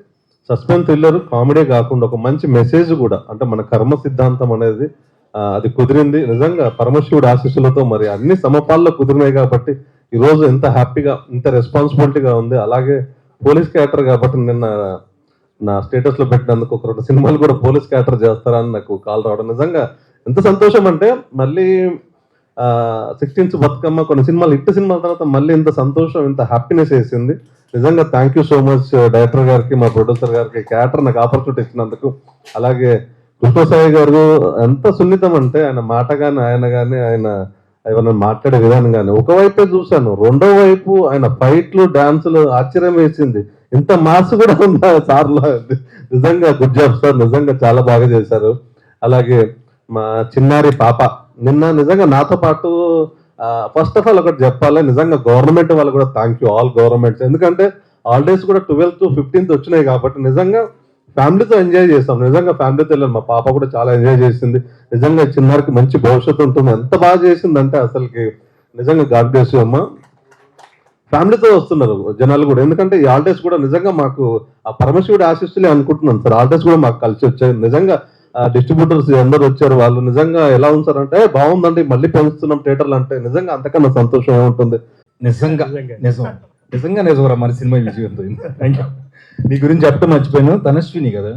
సస్పెన్స్ థ్రిల్లర్ కామెడీ కాకుండా ఒక మంచి మెసేజ్ కూడా, అంటే మన కర్మ సిద్ధాంతం అనేది అది కుదిరింది. నిజంగా పరమశివుడి ఆశీస్సులతో మరి అన్ని సమపాల్లో కుదిరినాయి కాబట్టి ఈరోజు ఎంత హ్యాపీగా, ఇంత రెస్పాన్సిబిలిటీగా ఉంది. అలాగే పోలీస్ క్యారెక్టర్ కాబట్టి నిన్న నా స్టేటస్లో పెట్టినందుకు ఒక 2 సినిమాలు కూడా పోలీస్ క్యారెక్టర్ చేస్తారా అని నాకు కాల్ రావడం నిజంగా ఎంత సంతోషం. అంటే మళ్ళీ 16th బతుకమ్మ కొన్ని సినిమాలు హిట్ సినిమాల తర్వాత మళ్ళీ ఇంత సంతోషం, ఇంత హ్యాపీనెస్ వేసింది. నిజంగా thank you so much director గారికి, మా ప్రొడ్యూసర్ గారికి, క్యారెక్టర్ నాకు ఆపర్చునిటీ ఇచ్చినందుకు. అలాగే కృష్ణసాయి గారు ఎంత సున్నితం అంటే ఆయన మాట కానీ ఆయన ఏమన్నా మాట్లాడే విధానం కానీ ఒకవైపే చూశాను, రెండో వైపు ఆయన ఫైట్లు డాన్సులు ఆశ్చర్యం వేసింది. ఇంత మాస్ కూడా ఉందా సార్లో? నిజంగా గుడ్ జాబ్ సార్, నిజంగా చాలా బాగా చేశారు. అలాగే మా చిన్నారి పాప నిన్న నిజంగా నాతో పాటు ఫస్ట్ ఆఫ్ ఆల్ ఒకటి చెప్పాలి, నిజంగా గవర్నమెంట్ వాళ్ళు కూడా థ్యాంక్ యూ ఆల్ గవర్నమెంట్స్. ఎందుకంటే హాలిడేస్ కూడా 12th 15th వచ్చినాయి కాబట్టి నిజంగా ఫ్యామిలీతో ఎంజాయ్ చేస్తాం. నిజంగా ఫ్యామిలీతో వెళ్ళాను, మా పాప కూడా చాలా ఎంజాయ్ చేసింది. నిజంగా చిన్నారికి మంచి భవిష్యత్తు ఉంటుంది. ఎంత బాగా చేసిందంటే అసలుకి నిజంగా గాడ్ బ్లెస్ యూ అమ్మ. ఫ్యామిలీతో వస్తున్నారు జనాలు కూడా, ఎందుకంటే ఈ హాలిడేస్ కూడా నిజంగా మాకు ఆ పరమశివుడి ఆశిస్తులే అనుకుంటున్నాను సార్. హాలిడేస్ కూడా మాకు కలిసి వచ్చాయి. నిజంగా డిస్ట్రిబ్యూటర్స్ అందరూ వచ్చారు, వాళ్ళు నిజంగా ఎలా ఉంచారంటే బాగుందండి మళ్ళీ పెంచుతున్నాం థియేటర్లు అంటే నిజంగా అంతకన్నా సంతోషం ఏముంటుంది. నిజంగా నిజంరా మన సినిమా విజయంతో. Thank you. నీ గురించి చెప్పడం మర్చిపోయాను, తనస్విని కదా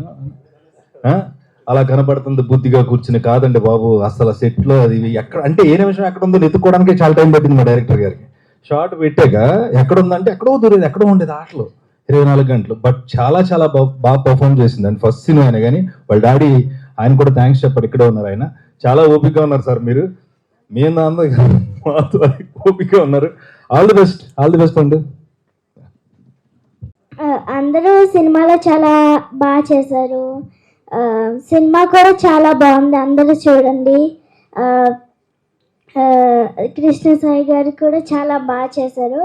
అలా కనపడుతుంది బుద్ధిగా కూర్చుని. కాదండి బాబు, అసలు సెట్లో అది ఎక్కడ అంటే ఏ నిమిషం ఎక్కడ ఉందో వెతుక్కోవడానికి చాలా టైం పట్టింది మా డైరెక్టర్ గారికి. షార్ట్ పెట్టాక ఎక్కడ ఉందంటే ఎక్కడో దూరేది, ఎక్కడో ఉండేది ఆటలో 24 గంటలు. బట్ చాలా చాలా బాగా పర్ఫామ్ చేసింది. అండ్ ఫస్ట్ సినిమా అయినా కానీ వాళ్ళ డాడీ ఆయన కూడా థ్యాంక్స్ చెప్పారు, ఇక్కడే ఉన్నారు ఆయన. చాలా ఓపికగా ఉన్నారు సార్ మీరు, మీ ఓపికగా ఉన్నారు. ఆల్ ది బెస్ట్ పండు. అందరూ సినిమాలో చాలా బాగా చేశారు. సినిమా కూడా చాలా బాగుంది, అందరూ చూడండి. కృష్ణ సాయి గారు కూడా చాలా బాగా చేశారు.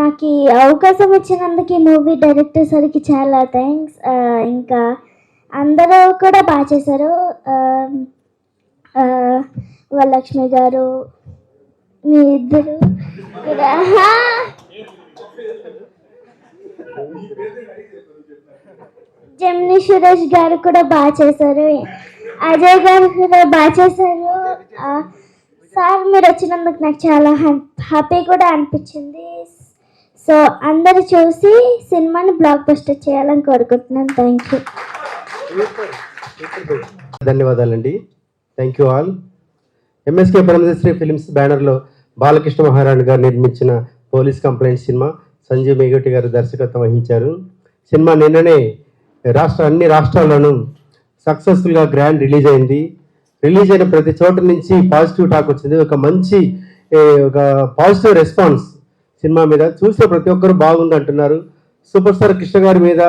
నాకు ఈ అవకాశం ఇచ్చినందుకు ఈ మూవీ డైరెక్టర్ సార్కి చాలా థ్యాంక్స్. ఇంకా అందరూ కూడా బాగా చేశారు. వరలక్ష్మి గారు, మీ ఇద్దరు కూడా జమిని సురేష్ గారు కూడా బాగా చేశారు. అజయ్ గారు కూడా బాగా చేశారు. సార్ మీరు వచ్చినందుకు నాకు చాలా హ్యాపీ కూడా అనిపించింది. సో అందరు చూసి సినిమాని బ్లాక్ బస్టర్ చేయాలని కోరుకుంటున్నాను. Thank you. ధన్యవాదాలండి. Thank you all. MSK Parameshwari films బ్యానర్లో బాలకృష్ణ మహారాణి గారు నిర్మించిన police complaint cinema Sanjay Megati garu దర్శకత్వం వహించారు. సినిమా నిన్ననే అన్ని రాష్ట్రాల్లోనూ సక్సెస్ఫుల్గా గ్రాండ్ రిలీజ్ అయింది. రిలీజ్ అయిన ప్రతి చోట నుంచి పాజిటివ్ టాక్ వచ్చింది. ఒక పాజిటివ్ రెస్పాన్స్ సినిమా మీద. చూసే ప్రతి ఒక్కరు బాగుంది అంటున్నారు. సూపర్ స్టార్ కృష్ణ గారి మీద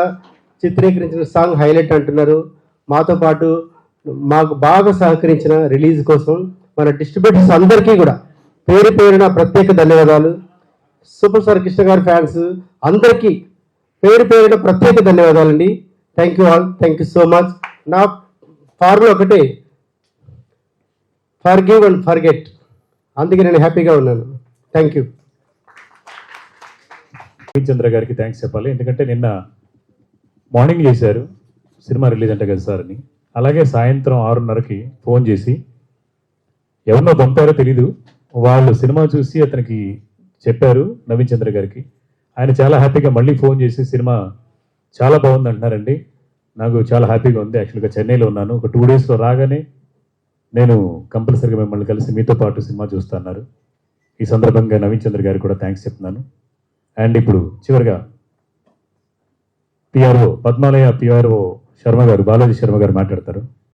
చిత్రీకరించిన సాంగ్ హైలైట్ అంటున్నారు. మాతో పాటు మాకు బాగా సహకరించిన రిలీజ్ కోసం మన డిస్ట్రిబ్యూటర్స్ అందరికీ కూడా పేరు పేరున ప్రత్యేక ధన్యవాదాలు. సూపర్ స్టార్ కృష్ణ గారి ఫ్యాన్స్ అందరికీ పేరు పేరున ప్రత్యేక ధన్యవాదాలండి. Thank you all. Thank you so much. నా ఫార్ములా ఒకటే, ఫర్గివ్ అండ్ ఫర్గెట్. అందుకే నేను హ్యాపీగా ఉన్నాను. Thank you. చంద్ర గారికి థ్యాంక్స్ చెప్పాలి, ఎందుకంటే నిన్న మార్నింగ్ చేశారు సినిమా రిలీజ్ అంటే కదా సార్ అని. అలాగే సాయంత్రం 6:30కి ఫోన్ చేసి ఎవరినో పంపారో తెలీదు, వాళ్ళు సినిమా చూసి అతనికి చెప్పారు నవీన్ చంద్ర గారికి. ఆయన చాలా హ్యాపీగా మళ్ళీ ఫోన్ చేసి సినిమా చాలా బాగుంది అంటున్నారండి. నాకు చాలా హ్యాపీగా ఉంది. యాక్చువల్గా చెన్నైలో ఉన్నాను, ఒక 2 డేస్లో రాగానే నేను కంపల్సరీగా మిమ్మల్ని కలిసి మీతో పాటు సినిమా చూస్తున్నారు. ఈ సందర్భంగా నవీన్ చంద్ర గారికి కూడా థ్యాంక్స్ చెప్తున్నాను. అండ్ ఇప్పుడు చివరిగా పిఆర్ఓ పద్మాలయ పిఆర్ఓ శర్మ గారు, బాలాజీ శర్మ గారు మాట్లాడతారు.